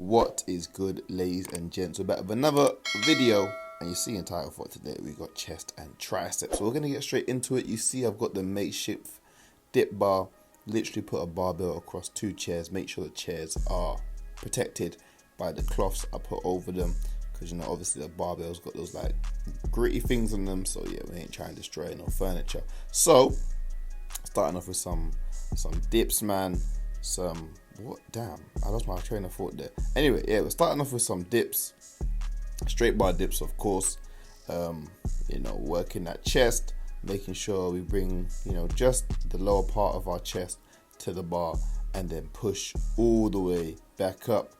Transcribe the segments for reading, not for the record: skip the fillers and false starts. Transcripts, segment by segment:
What is good, ladies and gents? We're back with another video, and you see in title for today we got chest and triceps. So we're gonna get straight into it. You see I've got the makeshift dip bar. Literally put a barbell across two chairs. Make sure the chairs are protected by the cloths I put over them, because you know obviously the barbell's got those like gritty things on them. So yeah, we ain't trying to destroy no furniture. So starting off with some dips, man. I lost my train of thought there. Anyway, yeah, we're starting off with some dips, straight bar dips, of course. Working that chest, making sure we bring, just the lower part of our chest to the bar, and then push all the way back up,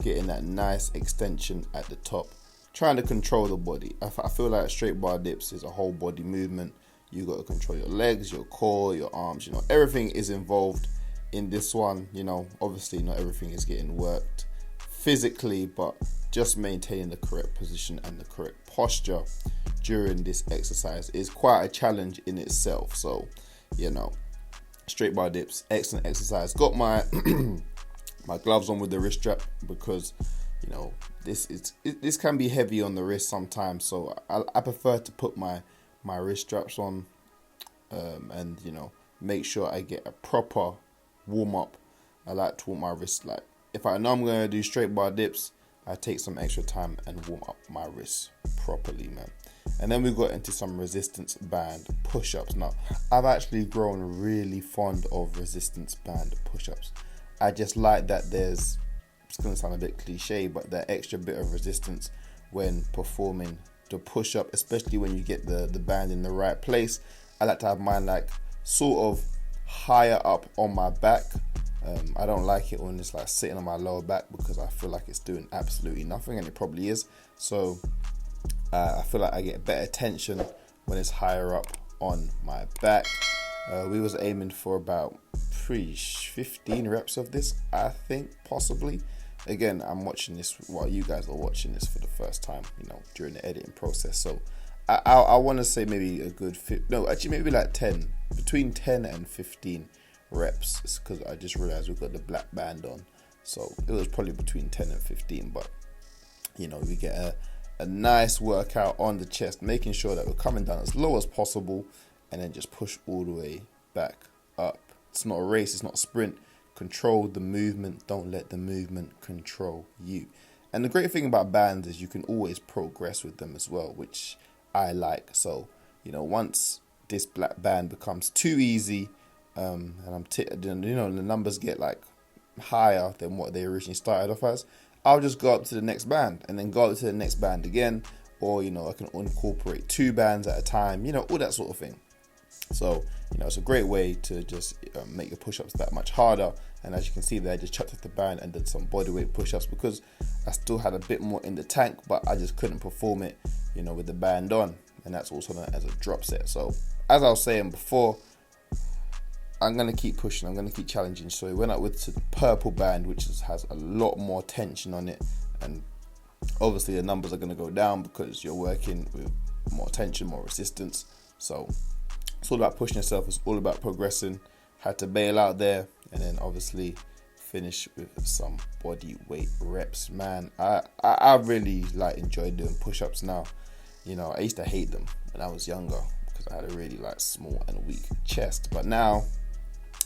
getting that nice extension at the top, trying to control the body. I feel like straight bar dips is a whole body movement. You got to control your legs, your core, your arms, everything is involved in this one. Obviously not everything is getting worked physically, but just maintaining the correct position and the correct posture during this exercise is quite a challenge in itself. So straight bar dips, excellent exercise. Got my my gloves on with the wrist strap, because this can be heavy on the wrist sometimes, so I prefer to put my wrist straps on and make sure I get a proper warm up. I like to warm my wrists. Like if I know I'm going to do straight bar dips, I take some extra time and warm up my wrists properly, man. And then we got into some resistance band push-ups. Now I've actually grown really fond of resistance band push-ups. I just like that there's, it's going to sound a bit cliche, but that extra bit of resistance when performing the push-up, especially when you get the band in the right place. I like to have mine like sort of higher up on my back. I don't like it when it's like sitting on my lower back, because I feel like it's doing absolutely nothing, and it probably is. So I feel like I get better tension when it's higher up on my back. We was aiming for about 15 reps of this, I think, possibly. Again, I'm watching this while you guys are watching this for the first time, during the editing process. So I want to say maybe a good maybe like 10, between 10 and 15 reps. It's because I just realized we've got the black band on, so it was probably between 10 and 15. But we get a nice workout on the chest, making sure that we're coming down as low as possible, and then just push all the way back up. It's not a race, it's not a sprint. Control the movement, don't let the movement control you. And the great thing about bands is you can always progress with them as well, which I like. So once this black band becomes too easy, and the numbers get like higher than what they originally started off as, I'll just go up to the next band, and then go up to the next band again, or I can incorporate 2 bands at a time, all that sort of thing. So it's a great way to just make your push-ups that much harder. And as you can see there, I just chucked off the band and did some bodyweight push-ups, because I still had a bit more in the tank, but I just couldn't perform it with the band on, and that's also known as a drop set. So as I was saying before, I'm going to keep pushing, I'm going to keep challenging. So we went up with the purple band, which has a lot more tension on it, and obviously the numbers are going to go down because you're working with more tension, more resistance. So it's all about pushing yourself, it's all about progressing. Had to bail out there, and then obviously finish with some body weight reps, man. I really enjoy doing push-ups now. I used to hate them when I was younger, because I had a really small and weak chest. But now,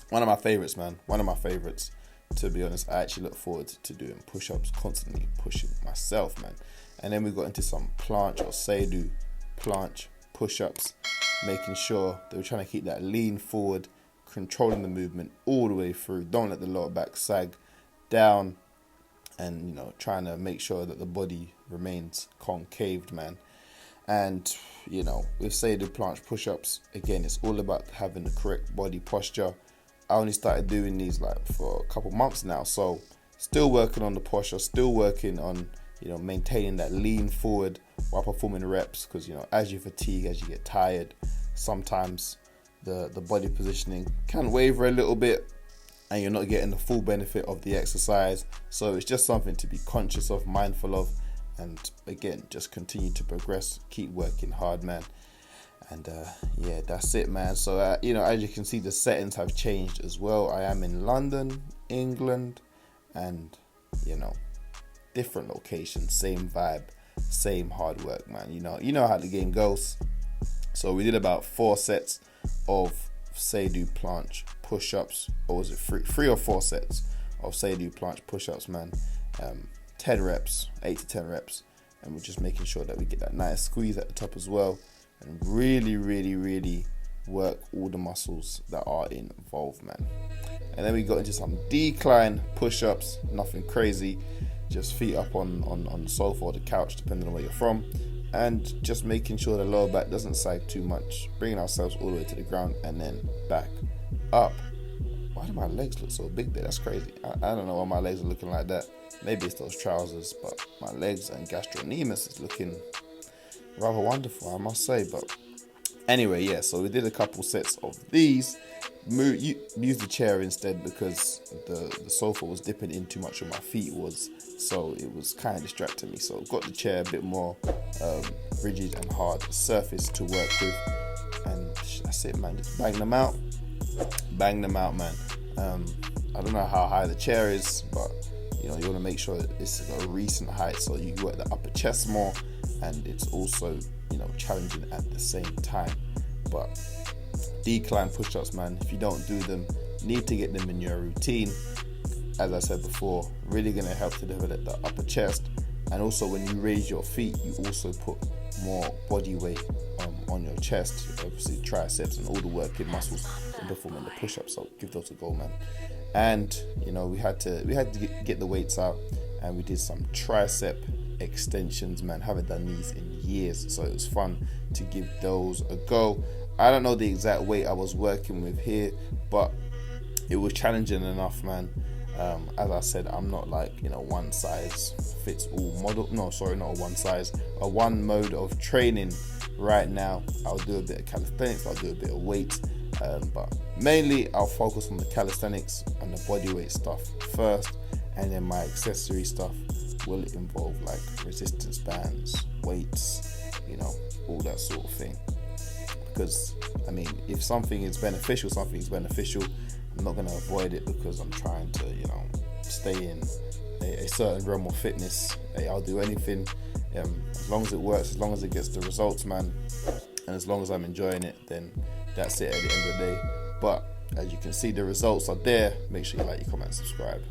one of my favorites, man. One of my favorites, to be honest. I actually look forward to doing push-ups, constantly pushing myself, man. And then we got into some planche or pseudo planche push-ups, making sure that we're trying to keep that lean forward, controlling the movement all the way through. Don't let the lower back sag down, and trying to make sure that the body remains concaved, man. And with pseudo planche push-ups, again, it's all about having the correct body posture. I only started doing these for a couple months now, so still working on the posture, still working on maintaining that lean forward while performing reps, because as you fatigue, as you get tired, sometimes the body positioning can waver a little bit, and you're not getting the full benefit of the exercise. So it's just something to be conscious of, mindful of, and again, just continue to progress, keep working hard, man. And yeah, that's it, man. So as you can see, the settings have changed as well. I am in London, England, and different location, same vibe, same hard work, man. You know how the game goes. So we did about 4 sets of pseudo planche push-ups, or was it 3 or 4 sets of pseudo planche push-ups, man. 10 reps, 8 to 10 reps, and we're just making sure that we get that nice squeeze at the top as well, and really, really, really work all the muscles that are involved, man. And then we got into some decline push-ups, nothing crazy, just feet up on the sofa or the couch, depending on where you're from, and just making sure the lower back doesn't sag too much, bringing ourselves all the way to the ground and then back up. Why do my legs look so big there? That's crazy. I don't know why my legs are looking like that. Maybe it's those trousers, but my legs and gastrocnemius is looking rather wonderful, I must say. But anyway, yeah, so we did a couple sets of these. Use the chair instead, because the sofa was dipping in too much where my feet was, so it was kind of distracting me. So got the chair a bit more rigid and hard surface to work with, and that's it, man. Just bang them out, man. I don't know how high the chair is, but you want to make sure that it's a recent height, so you work the upper chest more, and it's also challenging at the same time. But decline push-ups, man, if you don't do them, need to get them in your routine. As I said before, really going to help to develop the upper chest, and also when you raise your feet, you also put more body weight on your chest, obviously triceps and all the working muscles in performing the push-ups. So give those a go, man. And we had to get the weights out, and we did some tricep extensions, man. Haven't done these in years, so it was fun to give those a go. I don't know the exact weight I was working with here, but it was challenging enough, man. As I said, I'm not like one size fits all model. No, sorry, not a one size, a one mode of training right now. I'll do a bit of calisthenics, I'll do a bit of weights, but mainly I'll focus on the calisthenics and the bodyweight stuff first, and then my accessory stuff will involve like resistance bands, weights, all that sort of thing. Because if something is beneficial, something's beneficial. I'm not going to avoid it because I'm trying to stay in a certain realm of fitness. I'll do anything as long as it works, as long as it gets the results, man, and as long as I'm enjoying it, then that's it at the end of the day. But as you can see, the results are there. Make sure you like, you comment, and subscribe.